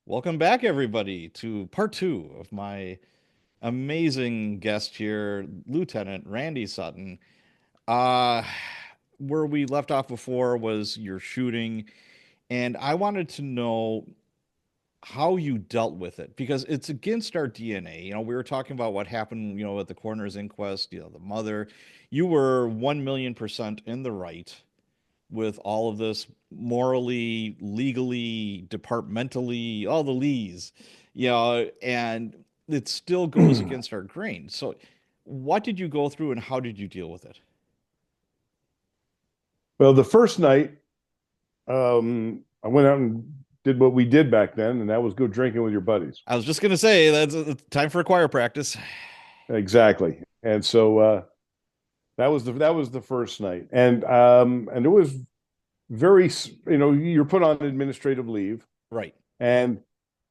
Welcome back, everybody, to part two of my amazing guest here, Lieutenant Randy Sutton. Uh, where we left off before was your shooting, and I wanted to know how you dealt with it because it's against our DNA. We were talking about what happened, at the coroner's inquest, the mother. You were 1,000,000% in the right with all of this morally, legally, departmentally, all the lees, and it still goes against our grain. So, what did you go through and how did you deal with it? Well, the first night, I went out and did what we did back then, and that was go drinking with your buddies. I was just gonna say that's time for choir practice. Exactly. And so that was the first night, and it was very, you're put on administrative leave, Right. and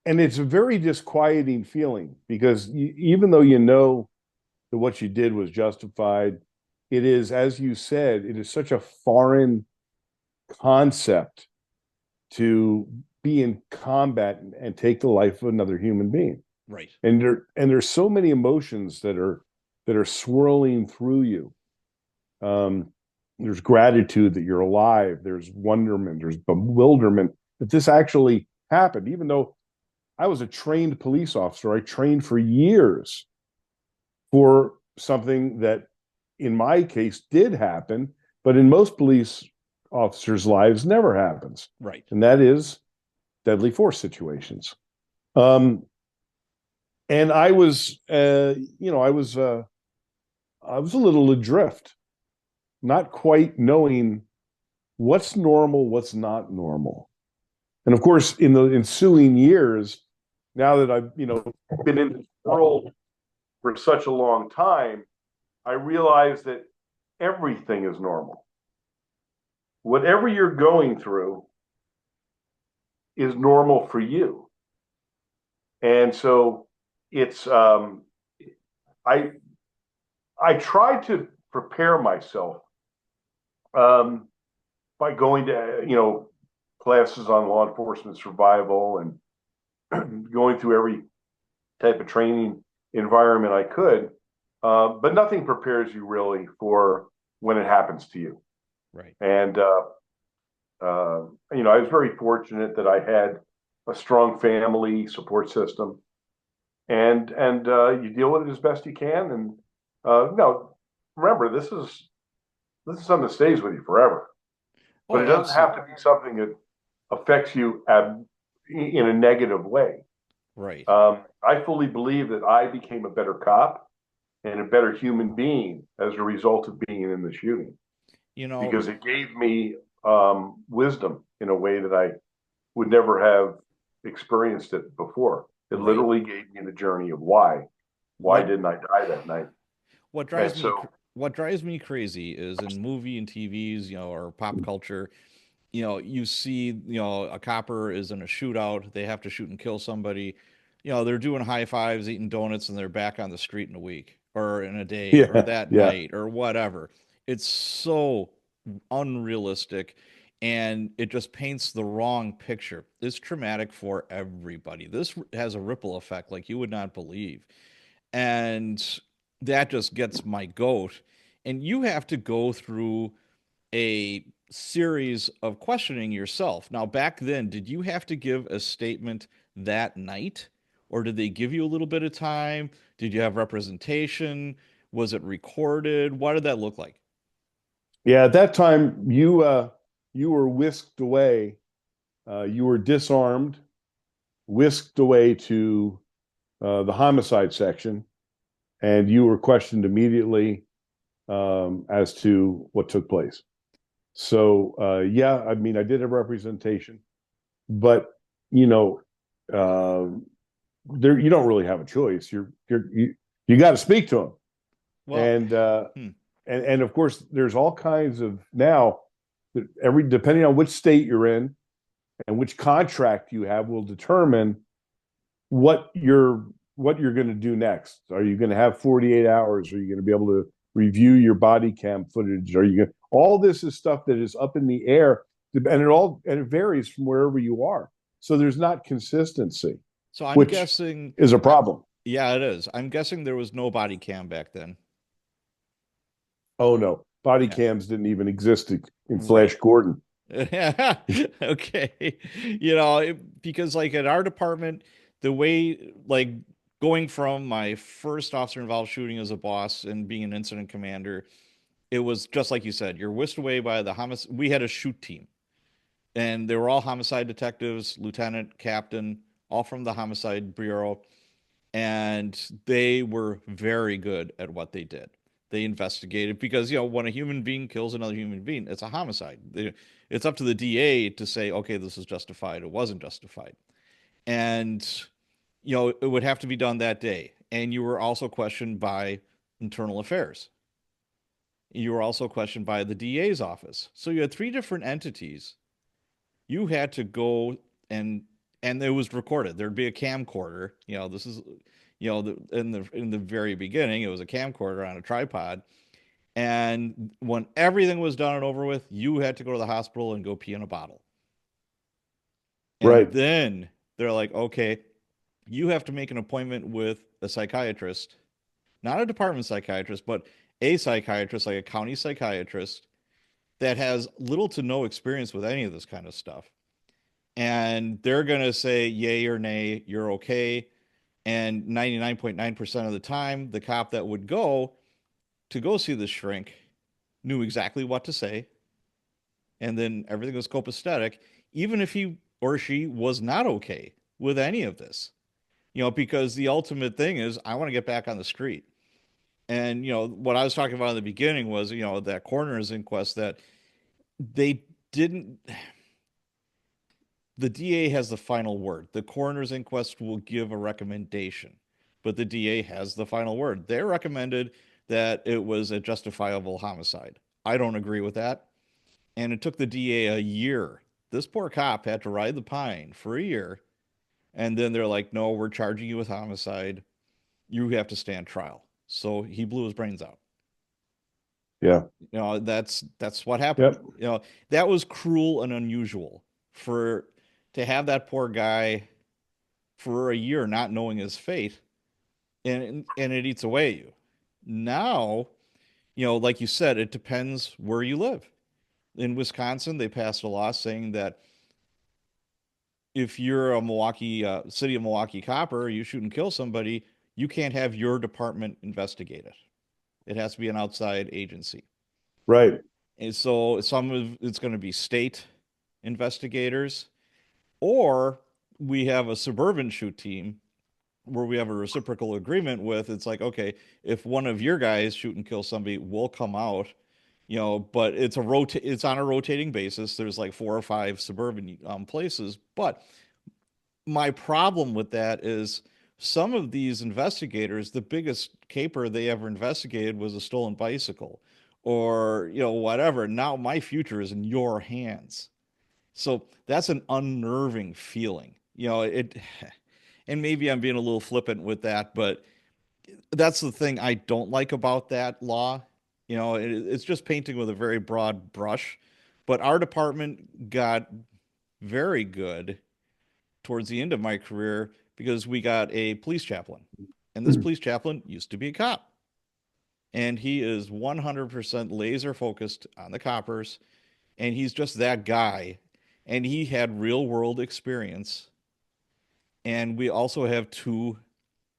it's a very disquieting feeling because even though you know that what you did was justified, it is, as you said, it is such a foreign concept to be in combat and take the life of another human being. Right. And there's so many emotions that are swirling through you. There's gratitude that you're alive. There's wonderment. There's bewilderment that this actually happened. Even though I was a trained police officer, I trained for years for something that, in my case, did happen, but in most police officers' lives never happens, Right. and that is deadly force situations. Um, and I was, I was a little adrift, not quite knowing what's normal, what's not normal. And of course, in the ensuing years, now that I've been in this world for such a long time, I realize that everything is normal. Whatever you're going through is normal for you. And so it's I I try to prepare myself um, by going to classes on law enforcement survival and going through every type of training environment I could. But nothing prepares you really for when it happens to you. Right. And I was very fortunate that I had a strong family support system, and you deal with it as best you can. And remember, this is something that stays with you forever, but Oh, it doesn't have absolutely. to be something that affects you in a negative way. Right. I fully believe that I became a better cop and a better human being as a result of being in the shooting You know, because it gave me wisdom in a way that I would never have experienced it before. It right. literally gave me the journey of why. Why What didn't I die that night? what And drives me so, what drives me crazy is in movie and TVs, or pop culture, you see, a copper is in a shootout, they have to shoot and kill somebody. They're doing high fives, eating donuts, and they're back on the street in a week or in a day or yeah, that yeah. night or whatever. It's so unrealistic and it just paints the wrong picture. It's traumatic for everybody. This has a ripple effect like you would not believe. And that just gets my goat. And you have to go through a series of questioning yourself. Now, back then, did you have to give a statement that night, or did they give you a little bit of time? Did you have representation? Was it recorded? What did that look like? Yeah, at that time you were whisked away. You were disarmed, whisked away to the homicide section, and you were questioned immediately as to what took place. So yeah, I mean, I did have representation, but you know, uh, there you don't really have a choice. You got to speak to them, Well, and hmm, and of course, there's all kinds of now. Every depending on which state you're in and which contract you have will determine what you're going to do next. Are you going to have 48 hours? Are you going to be able to review your body cam footage? Are you going all this is stuff that is up in the air, and it varies from wherever you are. So there's not consistency, So I'm which guessing, is a I, problem. yeah, it is. I'm guessing there was no body cam back then. Oh no, body Yeah, cams didn't even exist in right. Flash Gordon. Okay. Because like at our department, the way like going from my first officer involved shooting as a boss and being an incident commander, it was just like you said, you're whisked away by the homicide. We had a shoot team, and they were all homicide detectives, lieutenant, captain, all from the homicide bureau, and they were very good at what they did. They investigated because when a human being kills another human being, it's a homicide. It's up to the DA to say, okay, this is justified. It wasn't justified, and it would have to be done that day. And you were also questioned by internal affairs. You were also questioned by the DA's office. So you had three different entities. You had to go and and it was recorded. There'd be a camcorder. This is in the very beginning, it was a camcorder on a tripod. And when everything was done and over with, you had to go to the hospital and go pee in a bottle. And Right, then they're like, okay, you have to make an appointment with a psychiatrist, not a department psychiatrist, but a psychiatrist, like a county psychiatrist that has little to no experience with any of this kind of stuff. And they're going to say yay or nay, you're okay. And 99.9% of the time, the cop that would go to go see the shrink knew exactly what to say. And then everything was copacetic, even if he or she was not okay with any of this. Because the ultimate thing is, I want to get back on the street. And, what I was talking about in the beginning was, that coroner's inquest that they didn't, the DA has the final word. The coroner's inquest will give a recommendation, but the DA has the final word. They recommended that it was a justifiable homicide. I don't agree with that. And it took the DA a year. This poor cop had to ride the pine for a year. And then they're like, no, we're charging you with homicide. You have to stand trial. So he blew his brains out. yeah, That's what happened. yep, That was cruel and unusual for to have that poor guy for a year not knowing his fate, and it eats away at you. Now, like you said, it depends where you live. In Wisconsin, they passed a law saying that if you're a Milwaukee city of Milwaukee copper, you shoot and kill somebody, you can't have your department investigate it. It has to be an outside agency. right, And so some of it's going to be state investigators, or we have a suburban shoot team where we have a reciprocal agreement with. It's like, okay, if one of your guys shoot and kill somebody, we'll come out, but it's on a rotating basis. There's like four or five suburban places. But my problem with that is some of these investigators, the biggest caper they ever investigated was a stolen bicycle or, whatever. Now my future is in your hands. So that's an unnerving feeling. And maybe I'm being a little flippant with that, but that's the thing I don't like about that law. It's just painting with a very broad brush. But our department got very good towards the end of my career because we got a police chaplain. And this police chaplain used to be a cop. And he is 100% laser focused on the coppers. And he's just that guy. And he had real world experience. And we also have two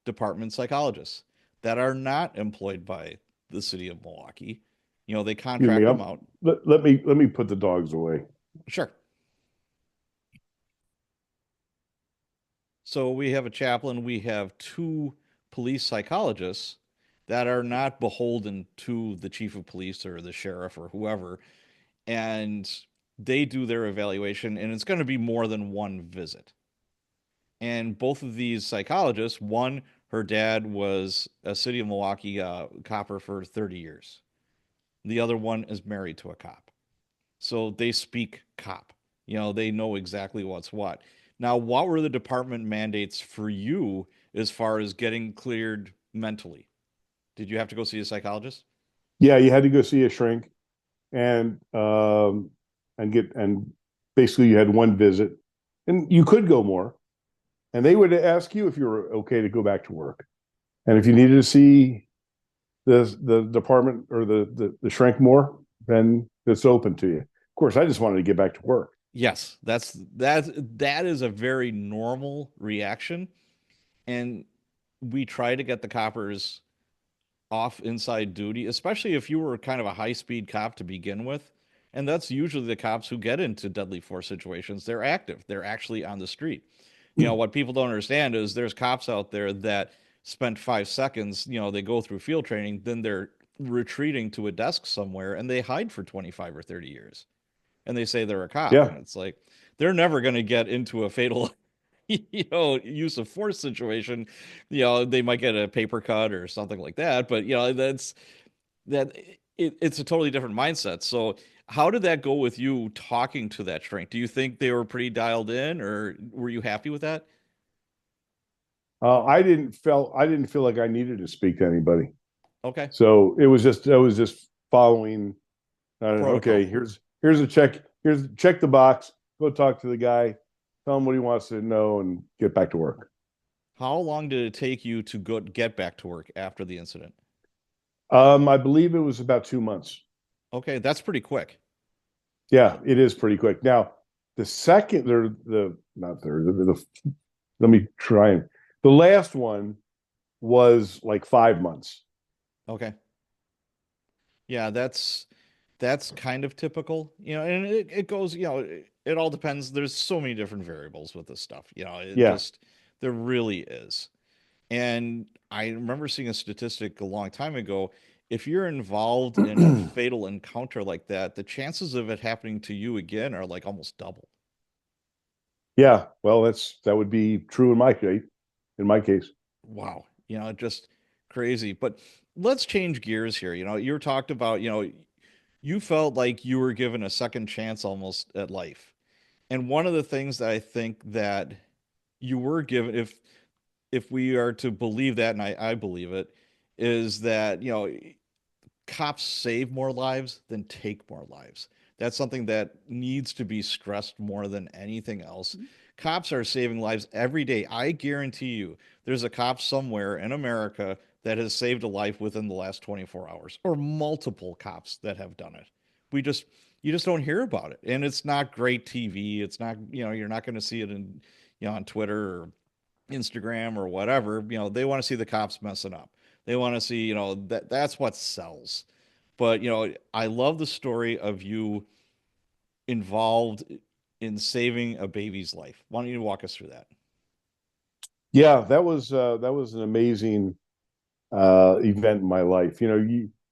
department psychologists that are not employed by the city of Milwaukee. They excuse me. contract them out. Let me put the dogs away. Sure. So we have a chaplain, we have two police psychologists that are not beholden to the chief of police or the sheriff or whoever. And they do their evaluation, and it's going to be more than one visit. And both of these psychologists, one, her dad was a city of Milwaukee copper for 30 years. The other one is married to a cop. So they speak cop. They know exactly what's what. Now, what were the department mandates for you as far as getting cleared mentally? Did you have to go see a psychologist? Yeah, you had to go see a shrink and and basically you had one visit and you could go more, and they would ask you if you were okay to go back to work. And if you needed to see the department or the shrink more, then it's open to you. Of course, I just wanted to get back to work. Yes, that is a very normal reaction, and we try to get the coppers off inside duty, especially if you were kind of a high speed cop to begin with. And that's usually the cops who get into deadly force situations. They're active, they're actually on the street. What people don't understand is there's cops out there that spent 5 seconds, they go through field training, then they're retreating to a desk somewhere and they hide for 25 or 30 years and they say they're a cop. Yeah, And it's like, they're never going to get into a fatal use of force situation. They might get a paper cut or something like that, but that it's a totally different mindset. So how did that go with you talking to that shrink? Do you think they were pretty dialed in, or were you happy with that? I didn't feel like I needed to speak to anybody. Okay. So I was just following. Okay, Protocol. here's a check. Here's check the box. Go talk to the guy. Tell him what he wants to know, and get back to work. How long did it take you to go get back to work after the incident? I believe it was about 2 months. Okay, that's pretty quick. Yeah, it is pretty quick. Now, the second, the not third, let me try and the last one was like 5 months. Okay. Yeah, that's kind of typical, and it goes, it all depends. There's so many different variables with this stuff. Yeah. There really is. And I remember seeing a statistic a long time ago. If you're involved in a fatal encounter like that, the chances of it happening to you again are like almost double. Yeah. Well, that would be true in my case. In my case. Wow. Just crazy. But let's change gears here. You were talked about, you felt like you were given a second chance almost at life. And one of the things that I think that you were given, if we are to believe that, and I believe it, is that, cops save more lives than take more lives. That's something that needs to be stressed more than anything else. Cops are saving lives every day. I guarantee you, there's a cop somewhere in America that has saved a life within the last 24 hours, or multiple cops that have done it. We just, you just don't hear about it. And it's not great TV. It's not, you're not going to see it on Twitter or Instagram or whatever. They want to see the cops messing up. They want to see, that's what sells. But, I love the story of you involved in saving a baby's life. Why don't you walk us through that? Yeah, that was an amazing event in my life.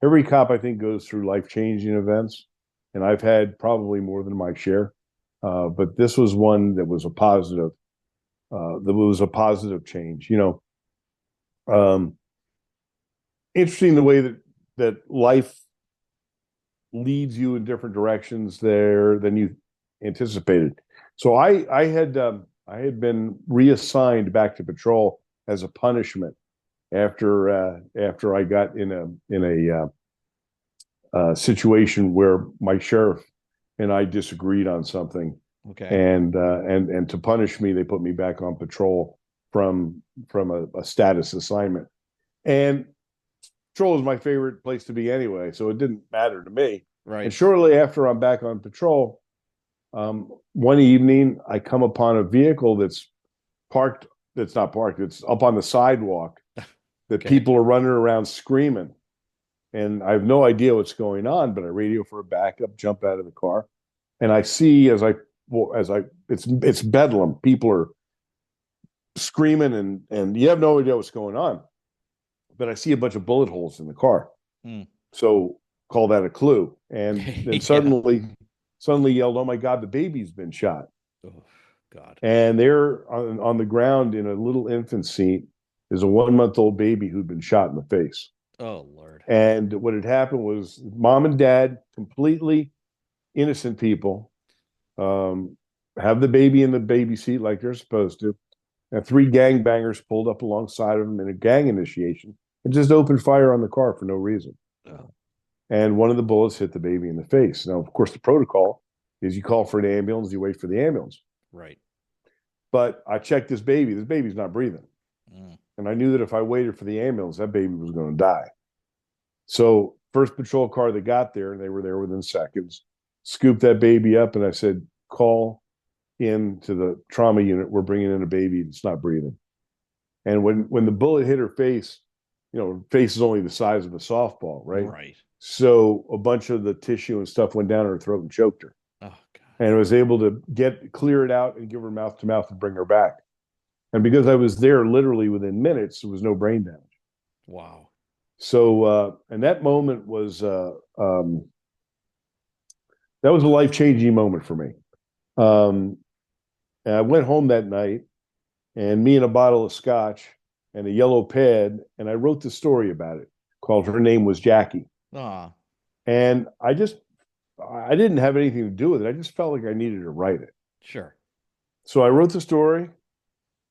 Every cop I think goes through life-changing events, and I've had probably more than my share. But this was one that was a positive. That was a positive change. Um, Interesting the way that life leads you in different directions there than you anticipated. So I had been reassigned back to patrol as a punishment after I got in a situation where my sheriff and I disagreed on something, Okay. and to punish me, they put me back on patrol from a status assignment. And patrol is my favorite place to be anyway, so it didn't matter to me. And Right. shortly after I'm back on patrol, one evening I come upon a vehicle parked, that's not parked, it's up on the sidewalk, that Okay. people are running around screaming. And I have no idea what's going on, but I radio for a backup, jump out of the car, and I see it's bedlam. People are screaming, and you have no idea what's going on. But I see a bunch of bullet holes in the car. Hmm. So call that a clue. And then Yeah. suddenly yelled, "Oh my God, the baby's been shot!" Oh, God. And there on the ground in a little infant seat is a 1 month old baby who'd been shot in the face. Oh, Lord. And what had happened was mom and dad, completely innocent people, um, have the baby in the baby seat like they're supposed to. And three gangbangers pulled up alongside of them in a gang initiation and just opened fire on the car for no reason. Oh, And one of the bullets hit the baby in the face. Now, of course, the protocol is you call for an ambulance, you wait for the ambulance. right. But I checked this baby. This baby's not breathing. Mm. And I knew that if I waited for the ambulance, that baby was going to die. So first patrol car that got there, and they were there within seconds, scooped that baby up, and I said, call in to the trauma unit. We're bringing in a baby that's not breathing. And when the bullet hit her face, her face is only the size of a softball, right? Right. So a bunch of the tissue and stuff went down her throat and choked her. Oh God. And I was able to clear it out and give her mouth to mouth and bring her back. And because I was there literally within minutes, there was no brain damage. Wow. So, and that moment was that was a life changing moment for me. And I went home that night, and me and a bottle of scotch and a yellow pad, and I wrote the story about it called "Her Name Was Jackie." Ah, And I didn't have anything to do with it. I just felt like I needed to write it. sure. So I wrote the story,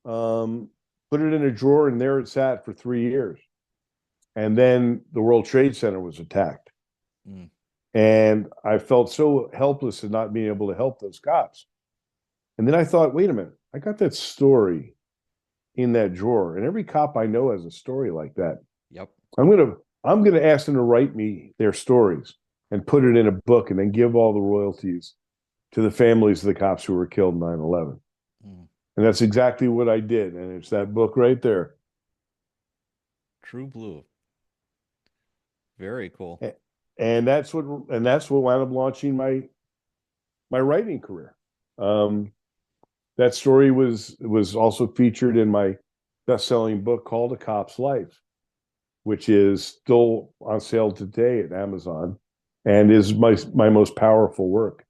put it in a drawer, and there it sat for 3 years. And then the World Trade Center was attacked. Mm. And I felt so helpless in not being able to help those cops. And then I thought, wait a minute, I got that story in that drawer. And every cop I know has a story like that. Yep. I'm gonna ask them to write me their stories and put it in a book and then give all the royalties to the families of the cops who were killed in 9/11. Mm. And that's exactly what I did. And it's that book right there. True blue. Very cool. And that's what wound up launching my writing career. That story was also featured in my best-selling book called A Cop's Life, which is still on sale today at Amazon and is my most powerful work.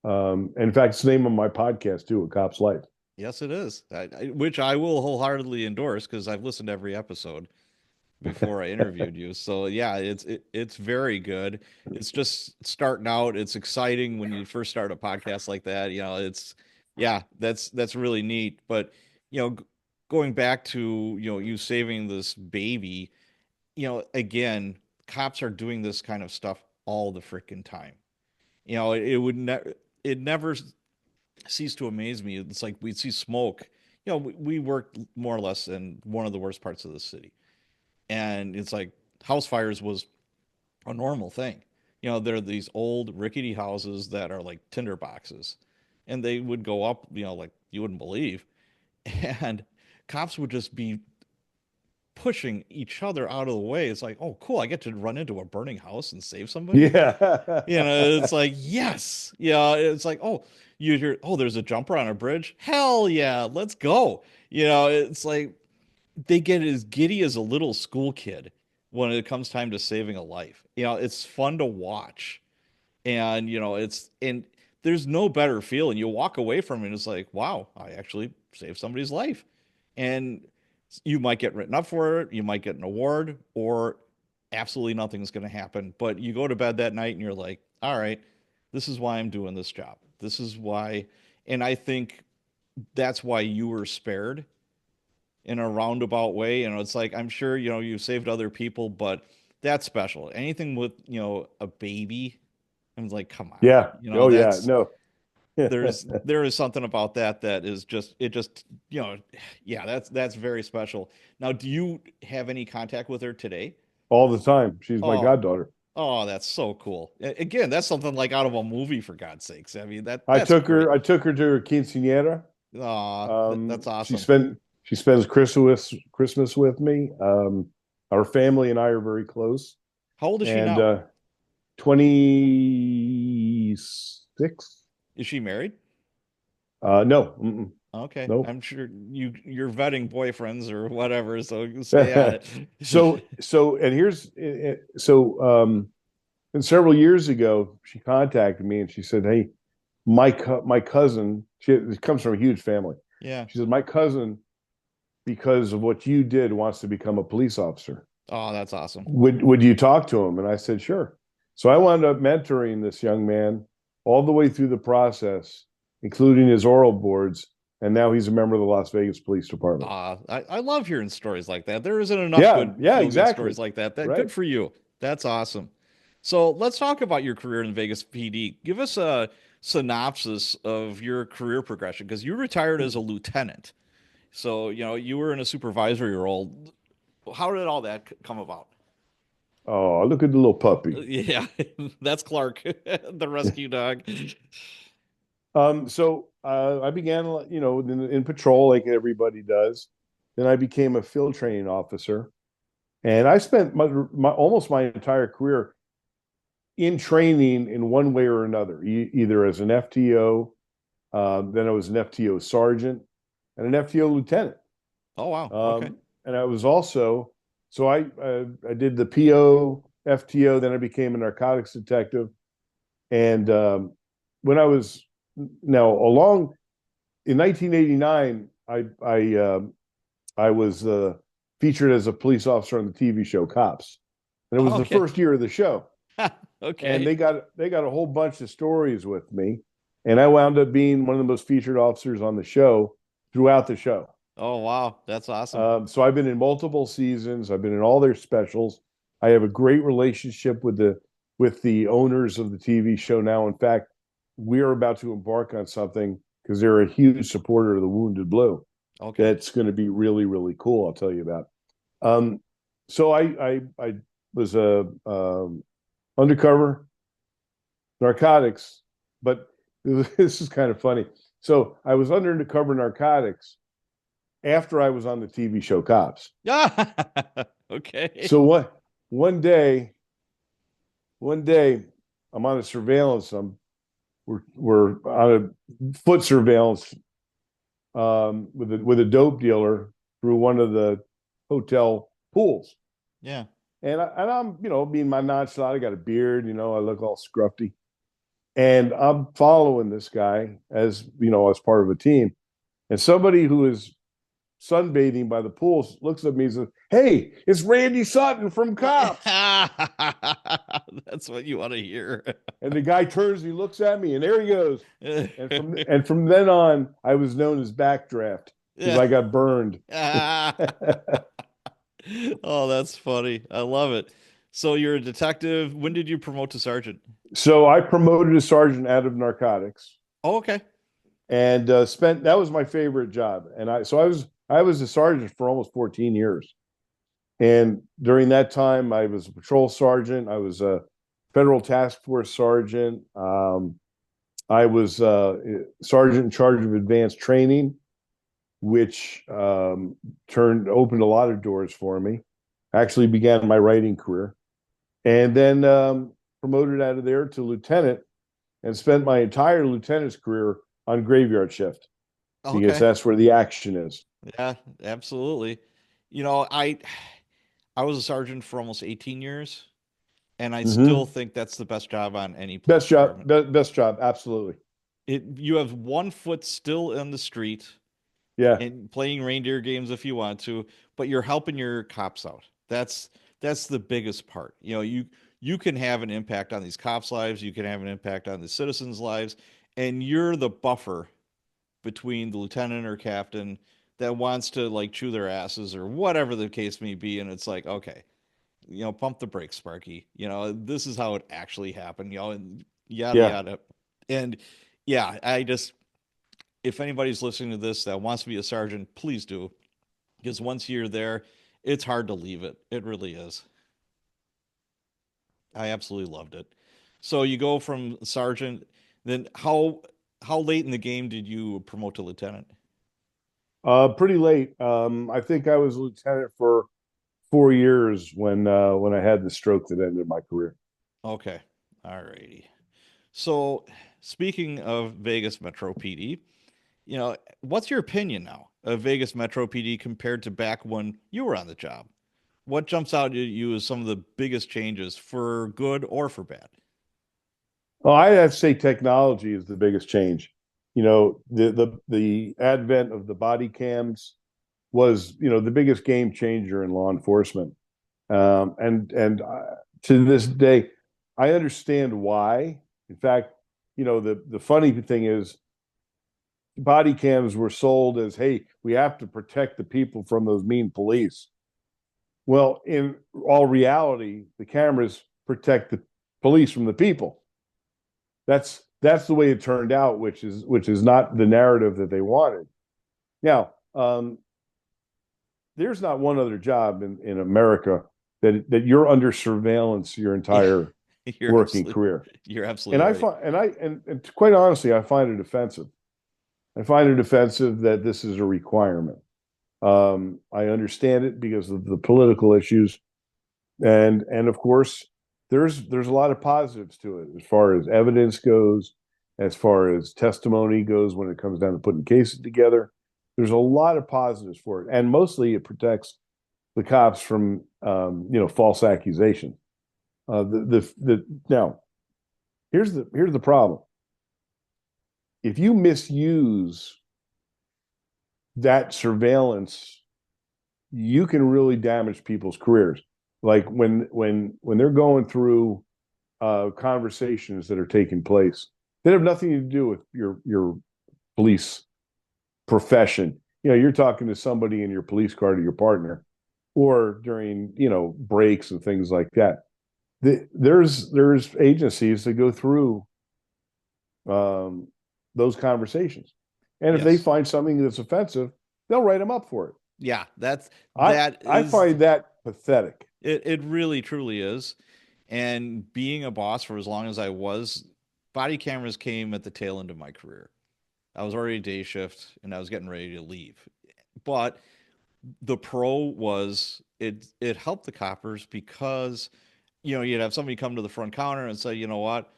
In fact, it's the name of my podcast too, A Cop's Life. Yes, it is. Which I will wholeheartedly endorse because I've listened to every episode before I interviewed you. So yeah, it's very good. It's just starting out. It's exciting when you first start a podcast like that. It's yeah, that's really neat. But going back to you saving this baby, again, cops are doing this kind of stuff all the freaking time. It would never it never cease to amaze me. It's like we'd see smoke. We worked more or less in one of the worst parts of the city, and it's like house fires was a normal thing. There are these old rickety houses that are like tinder boxes, and they would go up, like you wouldn't believe, and cops would just be pushing each other out of the way. It's like, oh, cool, I get to run into a burning house and save somebody. Yeah. It's like, yes. Yeah, it's like, oh, you hear, oh, there's a jumper on a bridge. Hell yeah, let's go. It's like they get as giddy as a little school kid when it comes time to saving a life. It's fun to watch. And, and there's no better feeling. You walk away from it and it's like, wow, I actually saved somebody's life. And you might get written up for it, you might get an award, or absolutely nothing's going to happen. But you go to bed that night and you're like, all right, this is why I'm doing this job. This is why. And I think that's why you were spared in a roundabout way. It's like, I'm sure, you saved other people, but that's special. Anything with, a baby, I'm like, come on. Yeah. Oh yeah. That's No. there is something about that is just it just yeah, that's very special. Now, do you have any contact with her today? All the time. She's my Oh, goddaughter. oh, that's so cool. Again, that's something like out of a movie, for God's sakes. I mean, that's great. I took her to her quinceanera. Oh, that's She awesome. spends Christmas with me. Our family and I are very close. How old is she And now? 26. Is she married? No. Okay, Nope. I'm sure you're vetting boyfriends or whatever, so stay on it. And here's so and several years ago she contacted me and she said, hey, my cousin, she comes from a huge family. Yeah. She said, my cousin, because of what you did, wants to become a police officer. Oh, that's awesome. Would you talk to him? And I said, sure. So I wound up mentoring this young man all the way through the process, including his oral boards. And now he's a member of the Las Vegas Police Department. I love hearing stories like that. There isn't enough Yeah, good yeah, feel good exactly. stories like that. Good Right. for you. That's awesome. So let's talk about your career in Vegas PD. Give us synopsis of your career progression? Because you retired as a lieutenant, so you were in a supervisory role. How did all that come about? Oh, look at the little puppy. Yeah, that's Clark, the rescue dog. So I began, in patrol like everybody does. Then I became a field training officer, and I spent almost my entire career in training in one way or another, either as an FTO, then I was an FTO sergeant, and an FTO lieutenant. Oh wow. Okay. And I was also, so I did the PO, FTO, then I became a narcotics detective. And when I was now along in 1989, I was featured as a police officer on the TV show Cops, and it was the Okay. first year of the show. And Okay. they got a whole bunch of stories with me, and I wound up being one of the most featured officers on the show throughout the show. Oh wow, that's awesome. So I've been in multiple seasons. I've been in all their specials. I have a great relationship with the owners of the TV show now. In fact, we are about to embark on something because they're a huge supporter of the Wounded Blue. Okay. That's going to be really really cool. I'll tell you about. Um, so I was a undercover narcotics, but this is kind of funny. So I was undercover narcotics after I was on the TV show Cops. Yeah. Okay. So what? One day, one day, I'm on a surveillance. We're on a foot surveillance with a dope dealer through one of the hotel pools, Yeah. and I'm being my nonchalant. I got a beard, I look all scruffy, and I'm following this guy as part of a team, and somebody who is sunbathing by the pool looks at me and says, "Hey, it's Randy Sutton from Cops." That's what you want to hear. And the guy turns, he looks at me, and there he goes. And from then on, I was known as Backdraft because Yeah. I got burned. Oh, that's funny. I love it. So you're a detective. When did you promote to sergeant? So I promoted a sergeant out of narcotics, Oh, okay. and spent that was my favorite job. And I was a sergeant for almost 14 years. And during that time, I was a patrol sergeant. I was a federal task force sergeant. I was sergeant in charge of advanced training, which opened a lot of doors for me. Actually, began my writing career, and then promoted out of there to lieutenant, and spent my entire lieutenant's career on graveyard shift because Okay. that's where the action is. Yeah, absolutely. You know, I I was a sergeant for almost 18 years, and I still Mm-hmm. think that's the best job on any police Best job, department. best job, absolutely. You have one foot still in the street Yeah, and playing reindeer games if you want to, but you're helping your cops out. That's the biggest part. You can have an impact on these cops' lives, you can have an impact on the citizens' lives, and you're the buffer between the lieutenant or captain that wants to like chew their asses or whatever the case may be, and it's like, okay, pump the brakes, Sparky. This is how it actually happened, and yada yeah, yada. And yeah, if anybody's listening to this that wants to be a sergeant, please do. Because once you're there, it's hard to leave it. It really is. I absolutely loved it. So you go from sergeant, then how late in the game did you promote to lieutenant? pretty late. I think I was lieutenant for 4 years when I had the stroke that ended my career. Okay. All righty. So speaking of Vegas Metro PD, what's your opinion now of Vegas Metro PD compared to back when you were on the job? What jumps out at you as some of the biggest changes for good or for bad? Well, I have to say technology is the biggest change. The advent of the body cams was the biggest game changer in law enforcement. And to this day, I understand why. In fact, the funny thing is body cams were sold as, hey, we have to protect the people from those mean police. Well, in all reality, the cameras protect the police from the people. that's the way it turned out, which is not the narrative that they wanted. Now, there's not one other job in America that you're under surveillance your Yeah, entire you're working absolutely career. you're And absolutely I right. find and quite honestly, I find it offensive. I find it offensive that this is a requirement. I understand it because of the political issues, and of course, there's a lot of positives to it as far as evidence goes, as far as testimony goes when it comes down to putting cases together. There's a lot of positives for it, and mostly it protects the cops from false accusations. The now here's the problem. If you misuse that surveillance, you can really damage people's careers. Like when they're going through conversations that are taking place that have nothing to do with your police profession. You're talking to somebody in your police car to your partner, or during breaks and things like that. There's agencies that go through um, those conversations, and if they Yes. find something that's offensive, they'll write them up for it. Yeah, I that I is find that pathetic. it really truly is. And being a boss for as long as I was, body cameras came at the tail end of my career. I was already day shift and I was getting ready to leave. But the pro was it helped the coppers because you'd have somebody come to the front counter and say, you know what,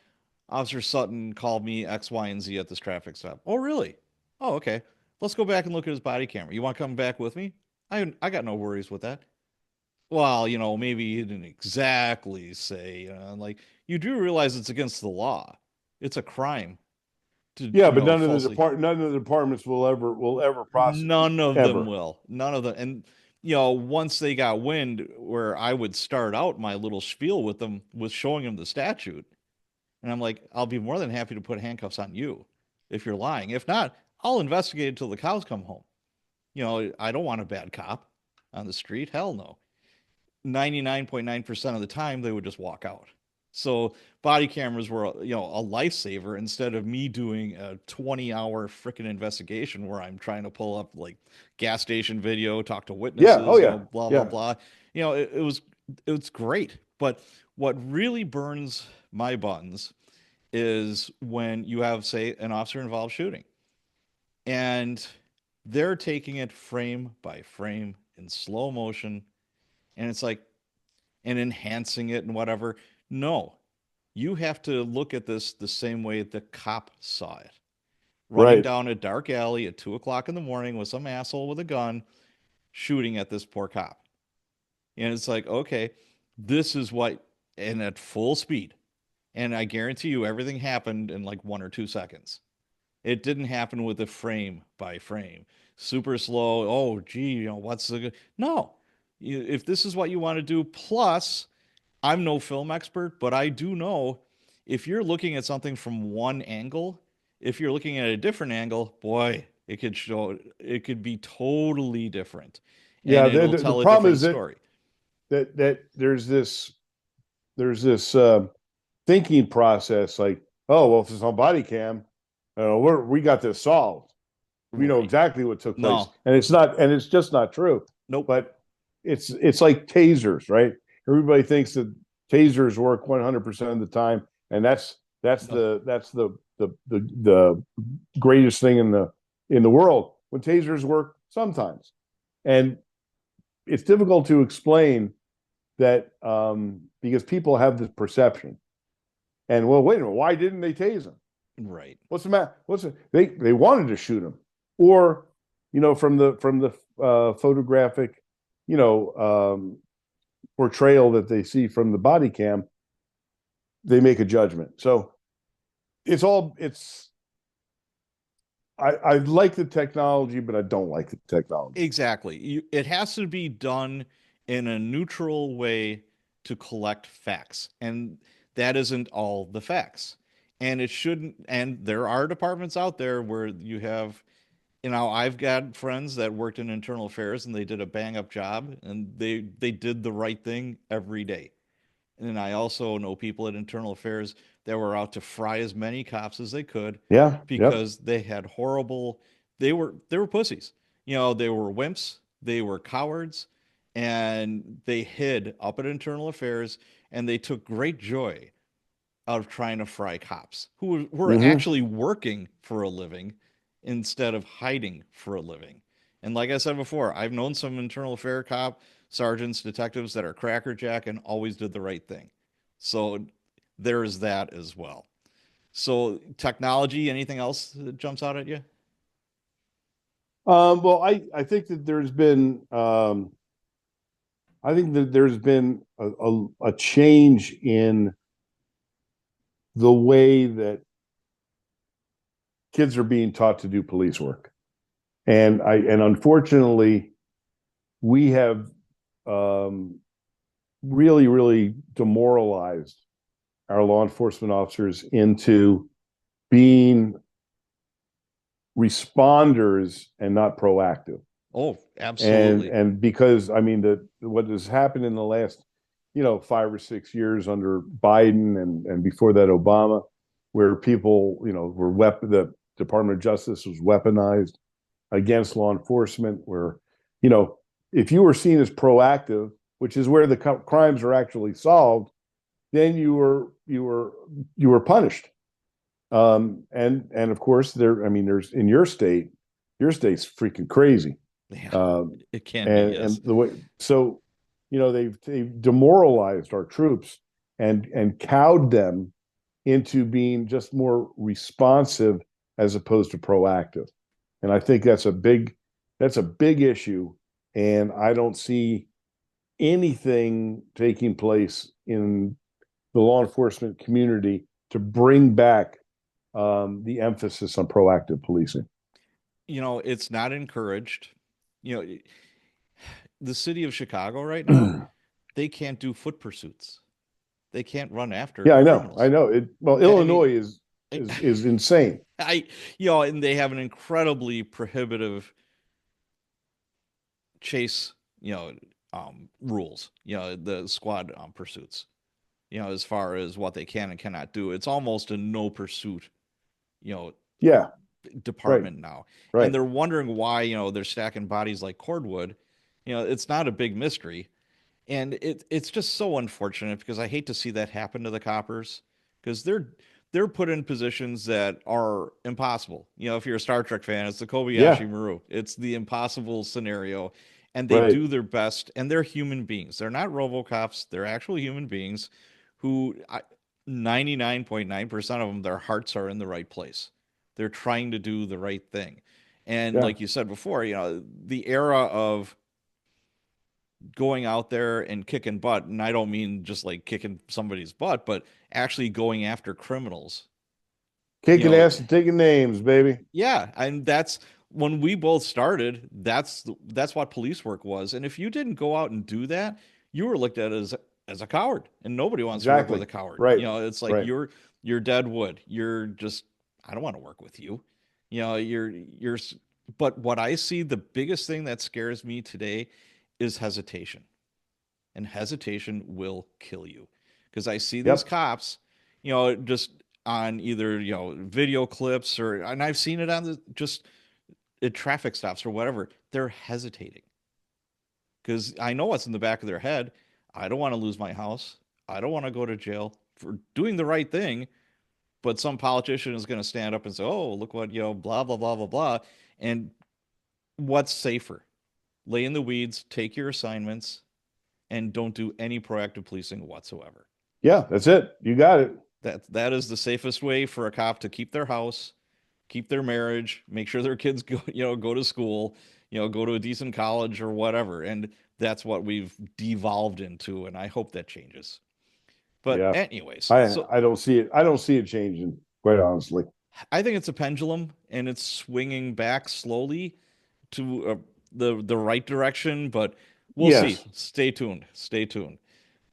Officer Sutton called me X, Y, and Z at this traffic stop. Oh, really? Oh, okay. Let's go back and look at his body camera. You want to come back with me? I got no worries with that. Well, maybe he didn't exactly say, like, you do realize it's against the law. It's a crime to, Yeah, but falsely. none of the departments will ever prosecute None of them ever. will. None of them. And, once they got wind where I would start out my little spiel with them was showing them the statute. And I'm like, I'll be more than happy to put handcuffs on you if you're lying. If not, I'll investigate until the cows come home. I don't want a bad cop on the street. Hell no. 99.9% of the time they would just walk out. So body cameras were, a lifesaver instead of me doing a 20-hour freaking investigation where I'm trying to pull up like gas station video, talk to Yeah. Oh witnesses, yeah. blah blah Yeah. blah. It was great. But what really burns my buttons is when you have, say, an officer involved shooting and they're taking it frame by frame in slow motion, and it's like, and enhancing it and whatever. No, you have to look at this the same way the cop saw it. Running Right. down a dark alley at 2 o'clock in the morning with some asshole with a gun shooting at this poor cop. And it's like, okay, this is what, and at full speed. And I guarantee you everything happened in like 1 or 2 seconds. It didn't happen with a frame by frame. Super slow. Oh, gee, what's the. No. If this is what you want to do, plus I'm no film expert, but I do know if you're looking at something from one angle, if you're looking at a different angle, boy, it could be totally different and Yeah. The, it'll the, the tell a problem different is that story. that there's this thinking process like, oh well, if it's on body cam, we got this solved. We know Right. exactly what took place, No. and it's just not true. Nope. But it's like tasers, right? Everybody thinks that tasers work 100% of the time, and No. that's the greatest thing in the world. When tasers work sometimes, and it's difficult to explain that because people have this perception. And well, wait a minute, why didn't they tase him? Right. What's the matter? They wanted to shoot him, or from the photographic, you know, portrayal that they see from the body cam, they make a judgment. So it's I like the technology, but I don't like the technology. Exactly. It has to be done in a neutral way to collect facts. And that isn't all the facts. And it shouldn't, and there are departments out there where you have, I've got friends that worked in internal affairs and they did a bang up job and they did the right thing every day. And I also know people at internal affairs that were out to fry as many cops as they could Yeah. Yep. because they had horrible, they were pussies. They were wimps, they were cowards, and they hid up at internal affairs, and they took great joy out of trying to fry cops who were Hmm. actually working for a living instead of hiding for a living. And like I said before, I've known some internal affair cop sergeants, detectives that are crackerjack and always did the right thing. So there is that as well. So technology, anything else that jumps out at you? Well, I think that there's been a change in the way that kids are being taught to do police work, and unfortunately, we have um, really demoralized our law enforcement officers into being responders and not proactive. Oh, and absolutely. and because I mean the what has happened in the last 5 or 6 years under Biden and before that Obama, where people were the Department of Justice was weaponized against law enforcement, where you know if you were seen as proactive, which is where the crimes are actually solved, then you were punished. And of course there's in your state's freaking crazy. Yeah, um, it can be, and yes. the way so they've demoralized our troops and cowed them into being just more responsive as opposed to proactive. And I think that's a big issue. And I don't see anything taking place in the law enforcement community to bring back the emphasis on proactive policing. It's not encouraged. You know, the city of Chicago right now, they can't do foot pursuits. They can't run after Yeah, I know. I criminals. know. Well, I Illinois mean, is insane. I, and they have an incredibly prohibitive chase, rules, the squad pursuits, as far as what they can and cannot do. It's almost a no pursuit, you know, Yeah, right, department now. And right. they're wondering why, they're stacking bodies like cordwood. It's not a big mystery. And it's just so unfortunate because I hate to see that happen to the coppers because they're put in positions that are impossible. If you're a Star Trek fan, it's the Yeah, Kobayashi Maru. It's the impossible scenario, and they right. do their best. And they're human beings. They're not RoboCops. They're actual human beings who 99.9% of them, their hearts are in the right place. They're trying to do the right thing. And Yeah, like you said before, the era of going out there and kicking butt, and I don't mean just like kicking somebody's butt, but actually going after criminals. You kicking know, ass and taking names, baby. yeah, and that's when we both started. That's what police work was. And if you didn't go out and do that, you were looked at as a coward, and nobody wants to work with Exactly. a coward. Right, It's like right. you're dead wood. You're just I don't want to work with you. You're. But what I see, the biggest thing that scares me today is hesitation, and hesitation will kill you. Because I see these Yep. cops, just on either video clips and I've seen it on just at traffic stops or whatever. They're hesitating because I know what's in the back of their head. I don't want to lose my house. I don't want to go to jail for doing the right thing. But some politician is going to stand up and say, "Oh, look what blah blah blah blah blah." And what's safer? Lay in the weeds, take your assignments, and don't do any proactive policing whatsoever. Yeah, that's it. You got it. That is the safest way for a cop to keep their house, keep their marriage, make sure their kids go to school, go to a decent college or whatever. And that's what we've devolved into, and I hope that changes. But Yeah. anyways, I so I don't see it. I don't see it changing, quite honestly. I think it's a pendulum, and it's swinging back slowly to the right direction, but we'll see. Yes. Stay tuned. Stay tuned.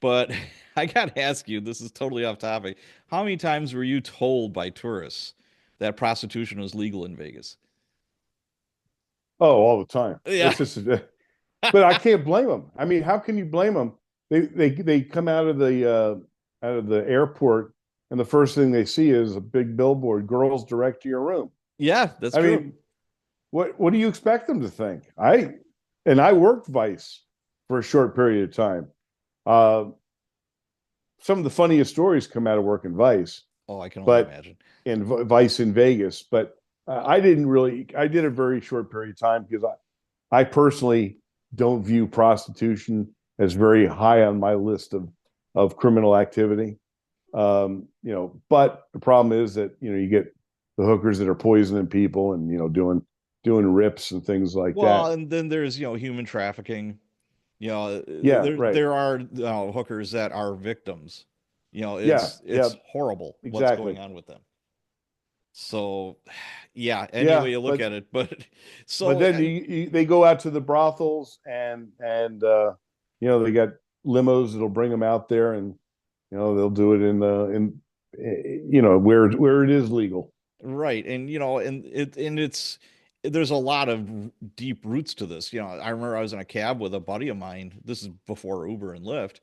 But I got to ask you, this is totally off topic. How many times were you told by tourists that prostitution was legal in Vegas? Oh, all the time. Yeah. It's just, but I can't blame them. I mean, how can you blame them? They come out of the airport and the first thing they see is a big billboard, "Girls direct to your room." Yeah, that's I true. mean, what do you expect them to think? I worked Vice for a short period of time. Uh, some of the funniest stories come out of working Vice, Oh, I can only but imagine. in Vice in Vegas. But I didn't really. I did a very short period of time because I personally don't view prostitution as very high on my list of criminal activity. But the problem is that you get the hookers that are poisoning people and doing rips and things like Well, that. and then there's, human trafficking. Yeah, There right. there are hookers that are victims. Yeah, yeah, It's horrible what's exactly. going on with them. So, yeah, any way Yeah, you look at it, but but so then they go out to the brothels and they got limos that'll bring them out there and they'll do it in where it is legal. right, and it's there's a lot of deep roots to this. I remember I was in a cab with a buddy of mine. This is before Uber and Lyft,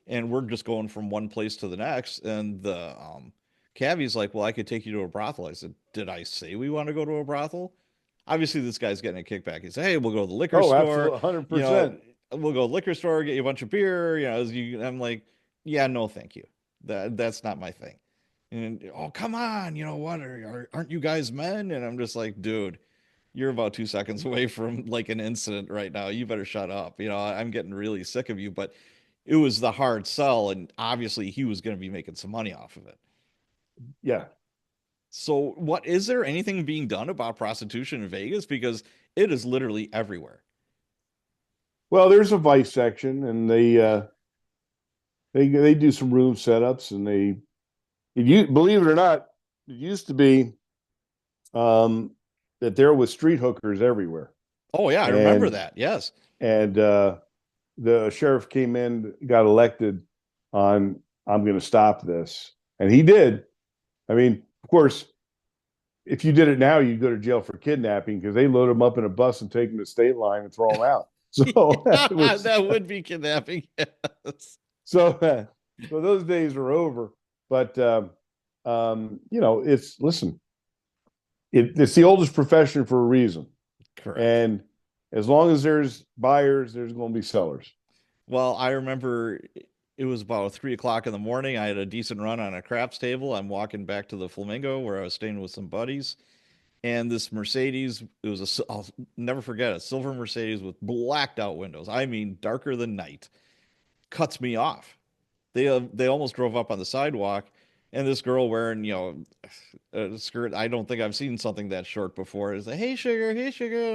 and we're just going from one place to the next. And the cabbie's like, "Well, I could take you to a brothel." I said, "Did I say we want to go to a brothel?" Obviously, this guy's getting a kickback. He said, "Hey, we'll go to the liquor Oh, store. absolutely, one hundred You know, percent. we'll go to the liquor store, get you a bunch of beer. I'm like, yeah, no, thank you. That's not my thing." And oh, come on, what aren't you guys men? And I'm just like, dude, you're about 2 seconds away from like an incident right now. You better shut up. I'm getting really sick of you. But it was the hard sell, and obviously he was going to be making some money off of it. Yeah. So, what is there anything being done about prostitution in Vegas? Because it is literally everywhere. Well, there's a Vice section, and they do some room setups, and believe it or not, it used to be um, that there was street hookers everywhere, Oh yeah, I remember and that. Yes. and the sheriff came in, got elected on I'm going to stop this, and he did. I mean, of course, if you did it now, you'd go to jail for kidnapping because they load them up in a bus and take them to the state line and throw them out. So it Yeah, was that would be kidnapping. Yes. so so those days are over. But it's listen, it's the oldest profession for a reason, Correct. and as long as there's buyers, there's going to be sellers. Well, I remember it was about 3 o'clock in the morning. I had a decent run on a craps table. I'm walking back to the Flamingo where I was staying with some buddies. And this Mercedes, it was I'll never forget, a silver Mercedes with blacked out windows. I mean, darker than night. Cuts me off. They almost drove up on the sidewalk, and this girl wearing a skirt. I don't think I've seen something that short before. It's like, hey sugar. And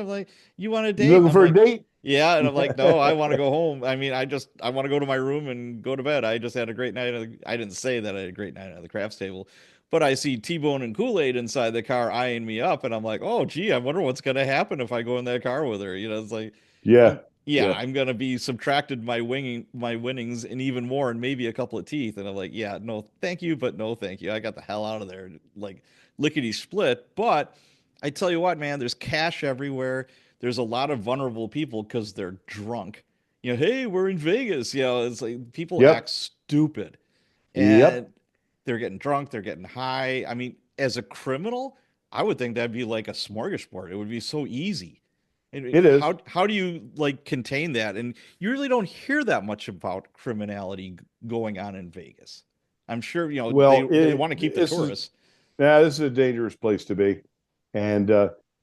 I'm like, you want a You date? And looking I'm for a like, date? yeah. And I'm like, no, I want to go home. I mean, I want to go to my room and go to bed. I just had a great night. I didn't say that I had a great night at the crafts table, but I see T-Bone and Kool-Aid inside the car eyeing me up, and I'm like, oh gee, I wonder what's gonna happen if I go in that car with her. It's like, Yeah, yeah, yeah, I'm gonna be subtracted my winnings and even more, and maybe a couple of teeth. And I'm like, yeah, no, thank you, but no, thank you. I got the hell out of there, like lickety split. But I tell you what, man, there's cash everywhere. There's a lot of vulnerable people because they're drunk. Hey, we're in Vegas. It's like people act yep, stupid, and yep. they're getting drunk, they're getting high. I mean, as a criminal, I would think that'd be like a smorgasbord. It would be so easy. And It is. how do you like contain that? And you really don't hear that much about criminality going on in Vegas. I'm sure Well, they want to keep the tourists. this is a dangerous place to be, and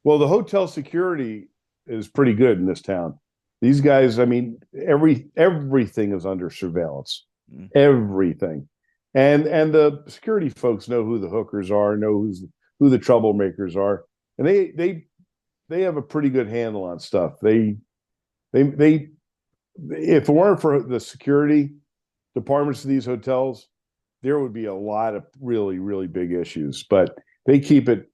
well, the hotel security is pretty good in this town. These guys, I mean, everything is under surveillance, Mm. everything, and the security folks know who the hookers are, know who the troublemakers are, and they have a pretty good handle on stuff. They if it weren't for the security departments of these hotels, there would be a lot of really, really big issues. But they keep it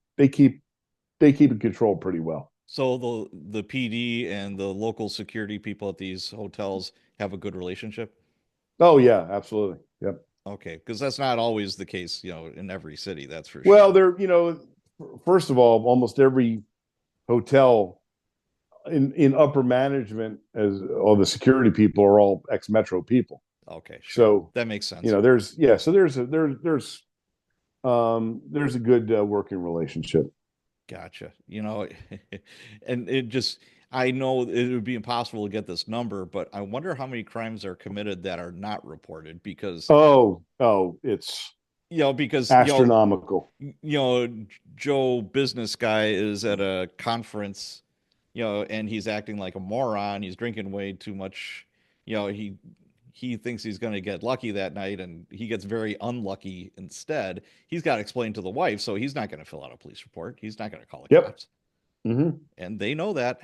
controlled pretty well. So the PD and the local security people at these hotels have a good relationship. Oh yeah, absolutely. Yep. Okay, because that's not always the case, in every city, that's for Well, sure. they're first of all, almost every hotel in upper management as all the security people are all ex Metro people. Okay, sure. So That makes sense. there's yeah, so there's There's a good working relationship. Gotcha. And it just, I know it would be impossible to get this number, but I wonder how many crimes are committed that are not reported because, It's because, astronomical. Joe business guy is at a conference, and he's acting like a moron. He's drinking way too much. He thinks he's going to get lucky that night and he gets very unlucky instead. He's got to explain to the wife, so he's not going to fill out a police report. He's not going to call the Yep. cops. Hmm. And they know that.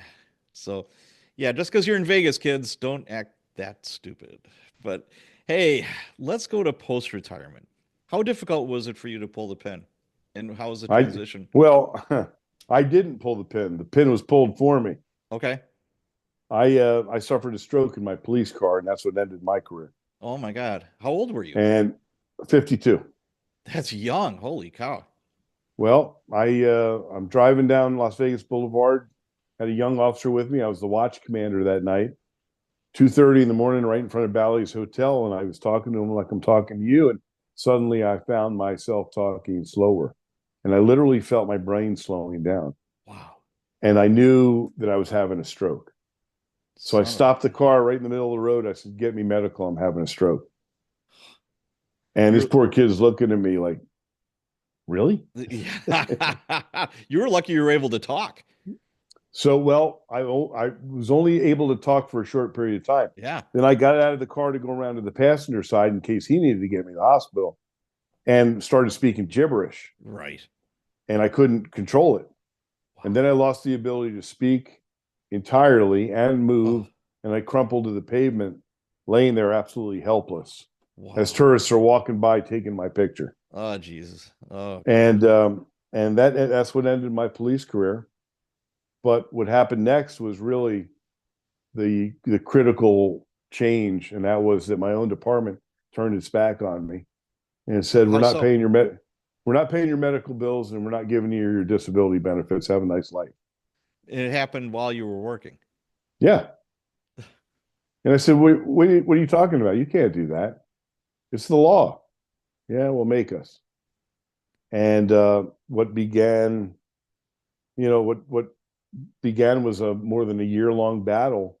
So, yeah, just because you're in Vegas, kids, don't act that stupid. But hey, let's go to post retirement. How difficult was it for you to pull the pin? And how was the I transition? well, I didn't pull the pin. The pin was pulled for me. Okay. I suffered a stroke in my police car, and that's what ended my career. Oh my God. How old were you? And 52. That's young. Holy cow. Well, I'm driving down Las Vegas Boulevard. Had a young officer with me. I was the watch commander that night. 2:30 in the morning, right in front of Bally's Hotel, and I was talking to him like I'm talking to you, and suddenly I found myself talking slower, and I literally felt my brain slowing down, Wow. and I knew that I was having a stroke. So I Son of a stopped the car right in the middle of the road. I said, "Get me medical. I'm having a stroke." And this You're poor kid is looking at me like, "Really?" yeah. You were lucky you were able to talk. So, well, I was only able to talk for a short period of time. Yeah. Then I got out of the car to go around to the passenger side in case he needed to get me to the hospital and started speaking gibberish, Right. and I couldn't control it. And Wow. then I lost the ability to speak entirely and Oh, move, and I crumpled to the pavement, laying there absolutely helpless as wow. tourists are walking by taking my picture. Oh, Jesus. Oh, And that's what ended my police career. But what happened next was really the critical change, and that was that my own department turned its back on me and said, how so? we're not paying your medical bills, and we're not giving you your disability benefits. Have a nice life." It happened while you were working. Yeah. And I said, what are you talking about? You can't do that. It's the law. Yeah, well, make us. And what began, what began was a more than a year long battle.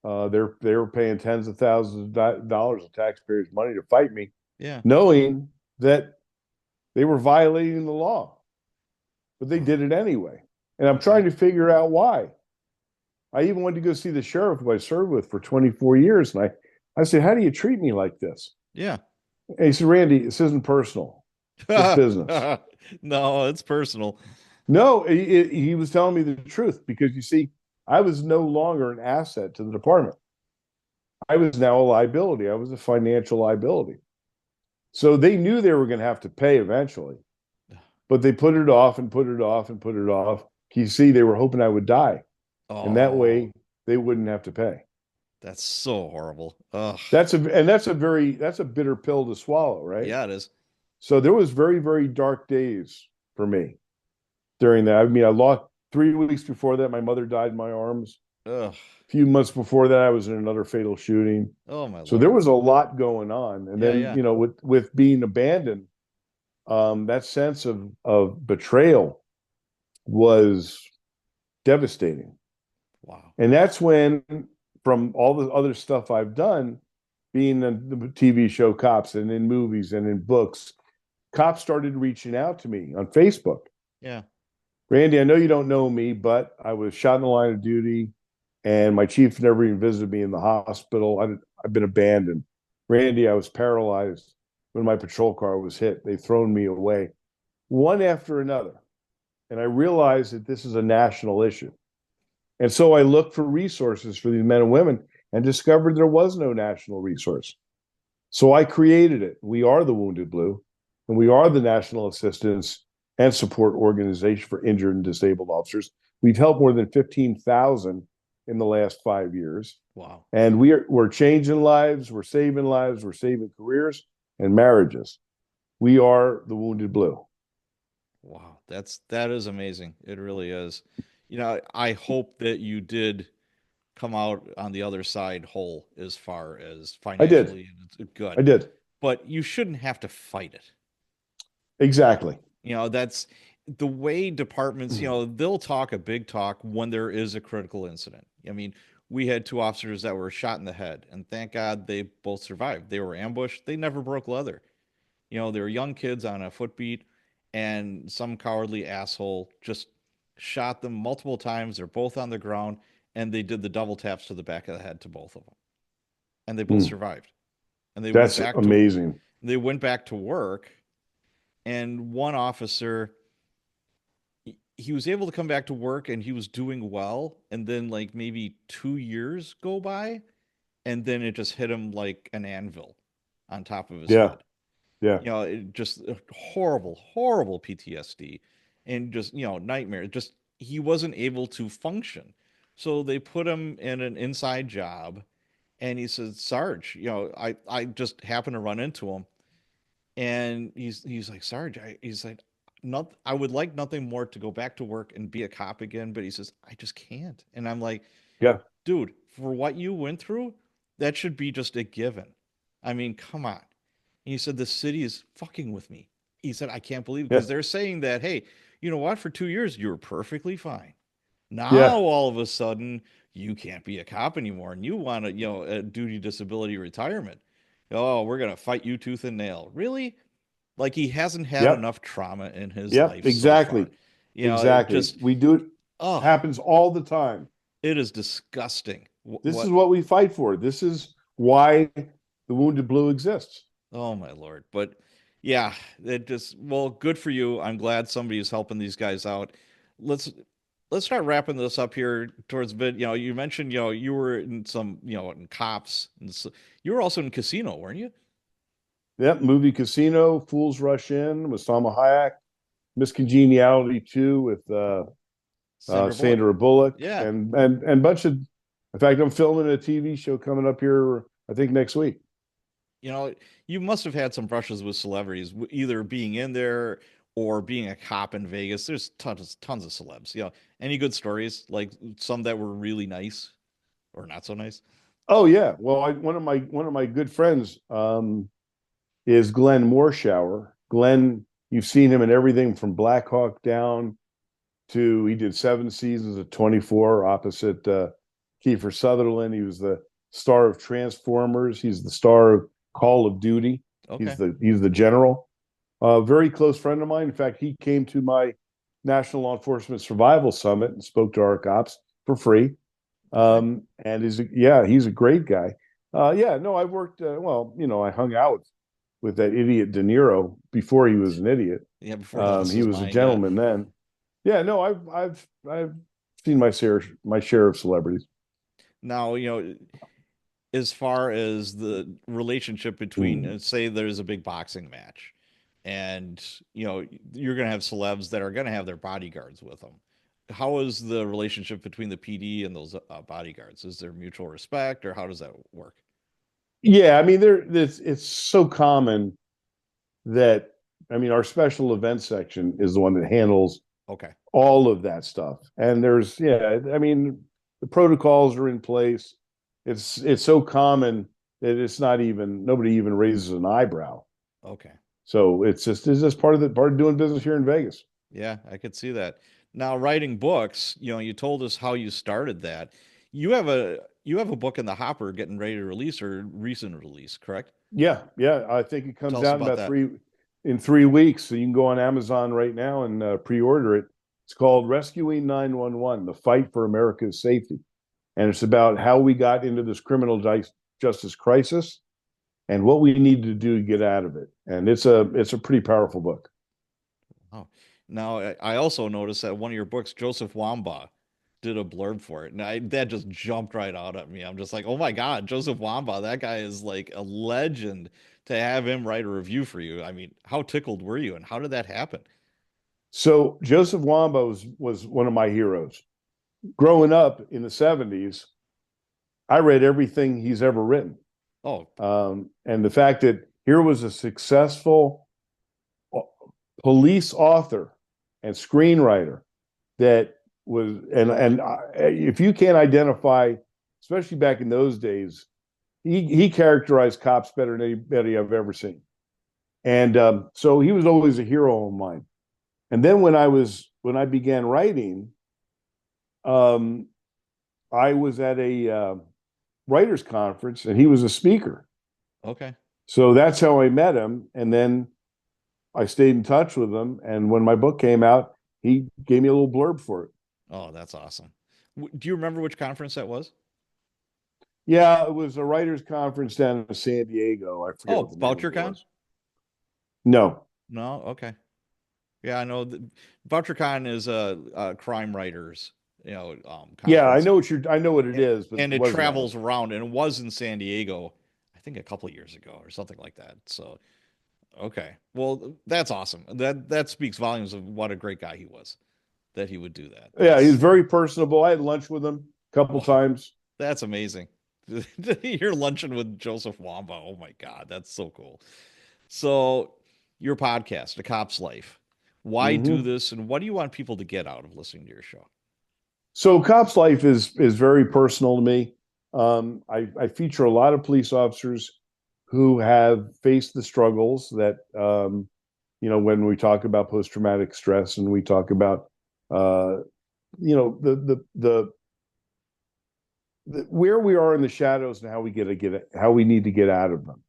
They were paying tens of thousands of dollars of taxpayers' money to fight me, Yeah. knowing that they were violating the law, but they Oh, did it anyway. And I'm trying that, to figure out why. I even went to go see the sheriff who I served with for 24 years. And I said, "How do you treat me like this?" yeah. And he said, "Randy, this isn't personal. It's business." No, it's personal. No, he was telling me the truth because you see, I was no longer an asset to the department. I was now a liability. I was a financial liability. So they knew they were going to have to pay eventually, but they put it off and put it off and put it off. You see, they were hoping I would die. And that Oh, way they wouldn't have to pay. that's so horrible. Ugh. That's a bitter pill to swallow, right? Yeah, it is. So there was very, very dark days for me during that. I mean, I lost 3 weeks before that, my mother died in my arms. Ugh. A few months before that, I was in another fatal shooting. Oh my So there Lord. was a lot going on. And Yeah, then, yeah. with being abandoned, that sense of betrayal was devastating. Wow. And that's when, from all the other stuff I've done, being in the TV show Cops and in movies and in books, cops started reaching out to me on Facebook. Yeah. "Randy, I know you don't know me, but I was shot in the line of duty, and my chief never even visited me in the hospital. I've been abandoned. Randy, I was paralyzed when my patrol car was hit. They've thrown me away." One after another. And I realized that this is a national issue. And so I looked for resources for these men and women and discovered there was no national resource. So I created it. We are the Wounded Blue, and we are the National Assistance and Support Organization for Injured and Disabled Officers. We've helped more than 15,000 in the last 5 years. Wow. And we're changing lives, we're saving careers and marriages. We are the Wounded Blue. Wow. That is amazing. It really is. I hope that you did come out on the other side whole as far as I did. financially and it's good. I did. But you shouldn't have to fight it. Exactly. That's the way departments, they'll talk a big talk when there is a critical incident. I mean, we had two officers that were shot in the head, and thank God they both survived. They were ambushed, they never broke leather. They were young kids on a footbeat, and some cowardly asshole just shot them multiple times. They're both on the ground, and they did the double taps to the back of the head to both of them, and they both Mm. survived. And That's amazing. they went back to work, and one officer, he was able to come back to work and he was doing well, and then like maybe 2 years go by, and then it just hit him like an anvil on top of his Yeah. head. Yeah. It just horrible, horrible PTSD, and just nightmare. Just he wasn't able to function, so they put him in an inside job, and he said, "Sarge, I just happened to run into him, and he's like, Sarge, he's like, not, I would like nothing more to go back to work and be a cop again, but he says I just can't." And I'm like, Yeah. dude, for what you went through, that should be just a given. I mean, come on. And he said, the city is fucking with me. He said, I can't believe it, Yeah. because they're saying that, hey, you know what? For 2 years, you were perfectly fine. Now, Yeah. all of a sudden, you can't be a cop anymore and you want a duty disability retirement. Oh, we're going to fight you tooth and nail. Really? Like he hasn't had Yep. enough trauma in his Yep. life so far. Exactly. It Exactly. just, We do it, oh, happens all the time. it is disgusting. This is What what we fight for. This is why the Wounded Blue exists. Oh my Lord. But yeah, it just, well, good for you. I'm glad somebody is helping these guys out. Let's let's start wrapping this up here towards a bit. You mentioned, you were in some, in cops, and so, you were also in casino, weren't you? Yep. Movie Casino, Fools Rush In with Salma Hayek, Miss Congeniality 2 with Sandra Bullock. Sandra Bullock, Yeah. and bunch of. In fact, I'm filming a TV show coming up here. I think next week. You know, you must have had some brushes with celebrities, either being in there or being a cop in Vegas. There's tons of celebs. Any good stories, like some that were really nice or not so nice? Oh yeah. Well, one of my good friends is Glenn Morshower. Glenn, you've seen him in everything from Black Hawk Down to he did 7 seasons of 24 opposite Kiefer Sutherland. He was the star of Transformers. He's the star of Call of Duty. Okay. He's the general. Very close friend of mine. In fact, he came to my National Law Enforcement Survival Summit and spoke to our cops for free. Okay. And he's a great guy. Yeah, no, I worked. I hung out with that idiot De Niro before he was an idiot. Yeah, before he lost He his was a mind. Yeah. gentleman then. Yeah, no, I've seen my share of celebrities. Now, as far as the relationship between, Mm. say, there's a big boxing match, and you're going to have celebs that are going to have their bodyguards with them. How is the relationship between the PD and those bodyguards? Is there mutual respect, or how does that work? Yeah, I mean, it's so common that our special events section is the one that handles Okay. all of that stuff. And the protocols are in place. It's so common that it's not even nobody even raises an eyebrow. Okay. So it's just part of doing business here in Vegas. Yeah, I could see that. Now, writing books, you told us how you started that. You have a book in the hopper getting ready to release, or recent release, correct? Yeah, yeah. I think it Tell comes us out in about about that. 3 weeks. So you can go on Amazon right now and pre-order it. It's called Rescuing 911: The Fight for America's Safety. And it's about how we got into this criminal justice crisis and what we need to do to get out of it. And it's a pretty powerful book. Oh, now I also noticed that one of your books, Joseph Wamba, did a blurb for it, and that just jumped right out at me. I'm just like, oh my God, Joseph Wamba, that guy is like a legend. To have him write a review for you, I mean, how tickled were you, and how did that happen? So Joseph Wamba was one of my heroes. Growing up in the 70s, I read everything he's ever written. Oh, And the fact that here was a successful police author and screenwriter that was and if you can't identify, especially back in those days, he characterized cops better than anybody I've ever seen. And so he was always a hero of mine. And then when I began writing, um, I was at a writers conference and he was a speaker. Okay. So that's how I met him. And then I stayed in touch with him. And when my book came out, he gave me a little blurb for it. Oh, that's awesome. Do you remember which conference that was? Yeah, it was a writers conference down in San Diego. I forget what Oh, the name of it VoucherCon? was. No. No, okay. Yeah, I know. VoucherCon is a crime writers, Yeah, conference, I know what it and, is, but it and it wasn't that one. travels around, and it was in San Diego, I think a couple of years ago or something like that. So, okay, well, that's awesome. That speaks volumes of what a great guy he was, that he would do that. Yeah, he's That's very personable. I had lunch with him a couple oh, times. that's amazing. You're lunching with Joseph Wamba. Oh my God, that's so cool. So, your podcast, A Cop's Life. Why do Hmm. this, and what do you want people to get out of listening to your show? So, Cop's Life is very personal to me. I feature a lot of police officers who have faced the struggles that when we talk about post traumatic stress and we talk about uh, the where we are in the shadows and how we how we need to get out of them.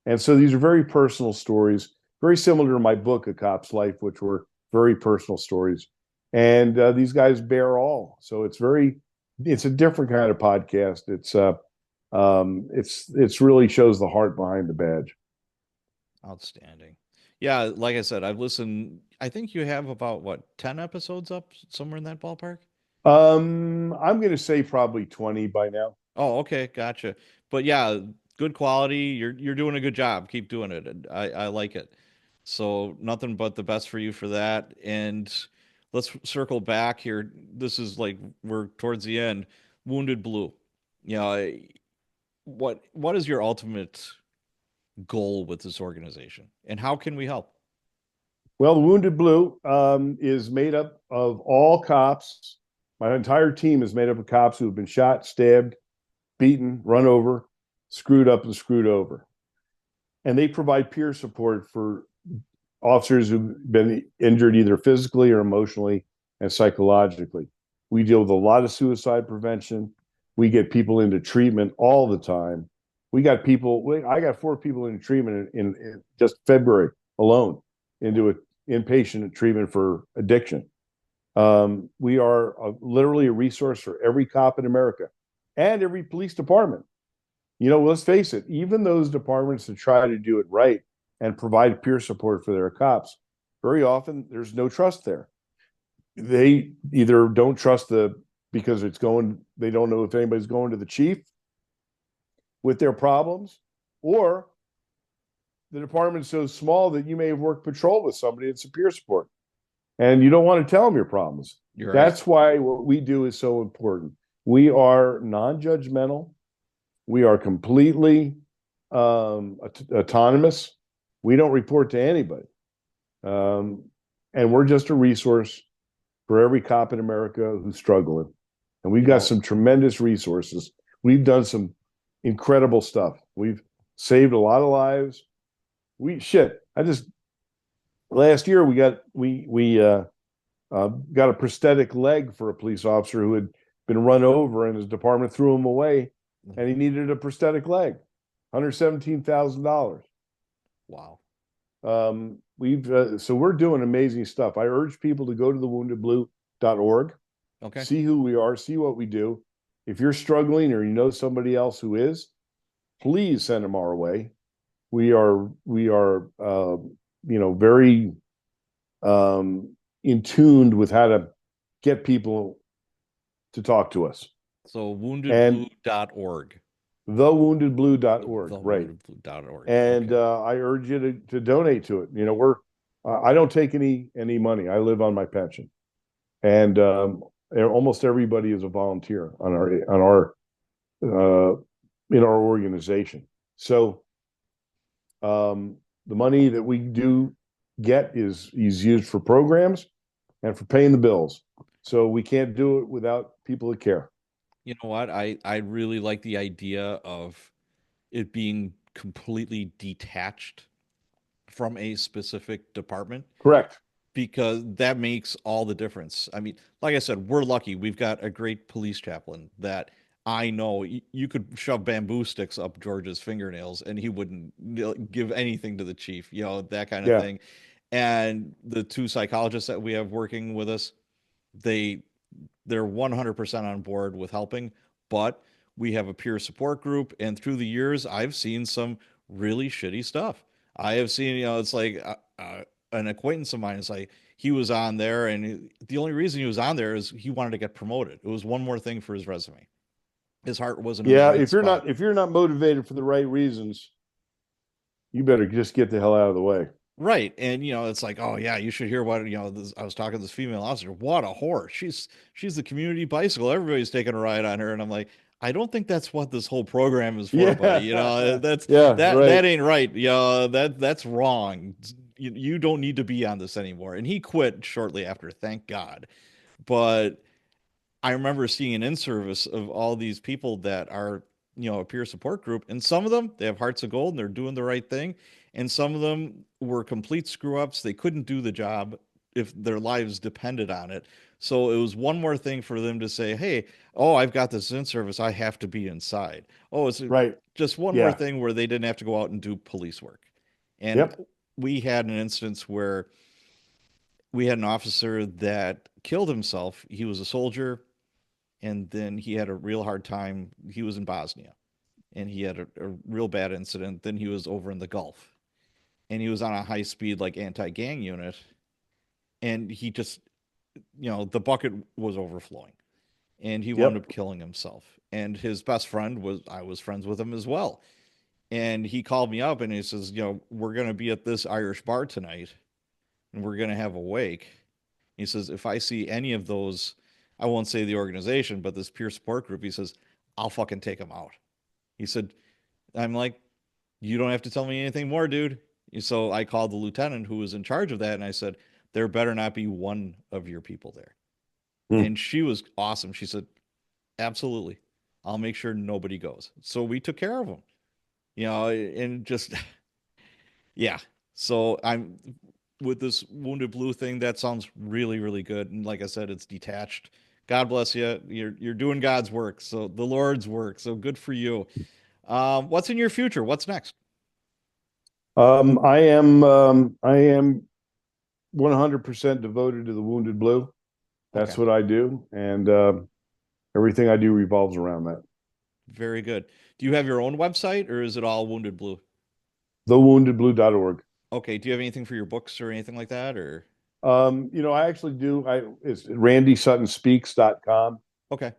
And so these are very personal stories, very similar to my book, A Cop's Life, which were very personal stories. And these guys bear all. So it's a different kind of podcast. It's really shows the heart behind the badge. Outstanding. Yeah, like I said, I've listened. I think you have about what, 10 episodes up somewhere in that ballpark? I'm going to say probably 20 by now. Oh, okay, gotcha. But yeah, good quality. You're doing a good job. Keep doing it. And I like it. So nothing but the best for you for that. And let's circle back here. This is like we're towards the end. Wounded Blue. You know, what is your ultimate goal with this organization, and how can we help? Well, the Wounded Blue is made up of all cops. My entire team is made up of cops who have been shot, stabbed, beaten, run over, screwed up, and screwed over. And they provide peer support for officers who've been injured either physically or emotionally and psychologically. We deal with a lot of suicide prevention. We get people into treatment all the time. I got 4 people in treatment in just February alone into an inpatient treatment for addiction. We are literally a resource for every cop in America and every police department. Let's face it, even those departments that try to do it right and provide peer support for their cops, very often there's no trust there. They either don't trust because they don't know if anybody's going to the chief with their problems, or the department's so small that you may have worked patrol with somebody that's a peer support and you don't want to tell them your problems. You're right. That's why what we do is so important. We are non judgmental. We are completely autonomous. We don't report to anybody. And we're just a resource for every cop in America who's struggling. And we've You got know, some tremendous resources. We've done some incredible stuff. We've saved a lot of lives. I just last year we got a prosthetic leg for a police officer who had been run over and his department threw him away and he needed a prosthetic leg, $117,000. wow. So we're doing amazing stuff. I urge people to go to thewoundedblue.org, Okay. see who we are, see what we do. If you're struggling or you know somebody else who is, please send them our way. We are very in tuned with how to get people to talk to us. So And woundedblue.org. thewoundedblue.org, right? Thewoundedblue.org. And Okay. I urge you to donate to it. I don't take any money. I live on my pension, and almost everybody is a volunteer uh, in our organization. So the money that we do get is used for programs and for paying the bills. So we can't do it without people that care. You know what? I really like the idea of it being completely detached from a specific department, Correct. because that makes all the difference. I mean, like I said, we're lucky. We've got a great police chaplain that I know you could shove bamboo sticks up George's fingernails and he wouldn't give anything to the chief, that kind of Yeah. thing. And the two psychologists that we have working with us, they they're 100% on board with helping, but we have a peer support group. And through the years, I've seen some really shitty stuff. I have seen, it's like an acquaintance of mine is like, he was on there, and the only reason he was on there is he wanted to get promoted. It was one more thing for his resume. His heart wasn't in the Yeah. right spot. If you're not motivated for the right reasons, you better just get the hell out of the way. Right. And it's like, oh yeah, you should hear what, I was talking to this female officer. What a whore. She's the community bicycle. Everybody's taking a ride on her. And I'm like, I don't think that's what this whole program is for, buddy. Yeah. That's Yeah. that Right. ain't right. That's wrong. You don't need to be on this anymore. And he quit shortly after, thank God. But I remember seeing an in-service of all these people that are, a peer support group, and some of them they have hearts of gold and they're doing the right thing, and some of them were complete screw-ups. They couldn't do the job if their lives depended on it. So it was one more thing for them to say, "Hey, oh, I've got this in-service. I have to be inside." Oh, it's Right. just one more Yeah. thing where they didn't have to go out and do police work. And Yep. we had an instance where we had an officer that killed himself. He was a soldier, and then he had a real hard time. He was in Bosnia, and he had a real bad incident. Then he was over in the Gulf, and he was on a high speed like anti-gang unit, and he just, the bucket was overflowing, and he wound Yep. up killing himself. And his best friend was, I was friends with him as well, and he called me up and he says, we're going to be at this Irish bar tonight, and we're going to have a wake. He says, if I see any of those, I won't say the organization, but this peer support group, he says, I'll fucking take them out. He said, I'm like, you don't have to tell me anything more, dude. So I called the lieutenant who was in charge of that, and I said, there better not be one of your people there. Hmm. And she was awesome. She said, absolutely. I'll make sure nobody goes. So we took care of them, and just, yeah. So I'm with this Wounded Blue thing. That sounds really, really good. And like I said, it's detached. God bless you. You're doing God's work, so the Lord's work. So good for you. What's in your future? What's next? I am 100% devoted to the Wounded Blue. Okay, That's what I do, and everything I do revolves around that. very good. Do you have your own website, or is it all Wounded Blue? TheWoundedBlue.org. Okay. Do you have anything for your books or anything like that? Or I actually do. It's randysuttonspeaks.com, okay,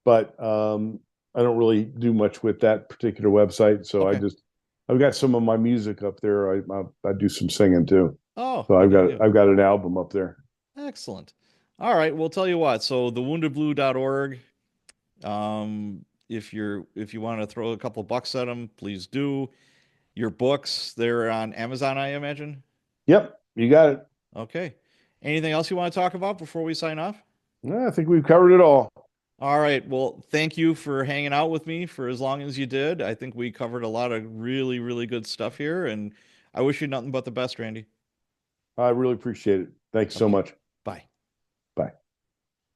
but I don't really do much with that particular website. So okay. I've got some of my music up there. I do some singing too. Oh, So good on you. I've got an album up there. Excellent. All right. Well, tell you what. So thewoundedblue.org. If you want to throw a couple bucks at them, please do. Your books, they're on Amazon, I imagine. Yep, you got it. Okay. Anything else you want to talk about before we sign off? Yeah, I think we've covered it all. All right. Well, thank you for hanging out with me for as long as you did. I think we covered a lot of really, really good stuff here, and I wish you nothing but the best, Randy. I really appreciate it. Thanks so Okay. much.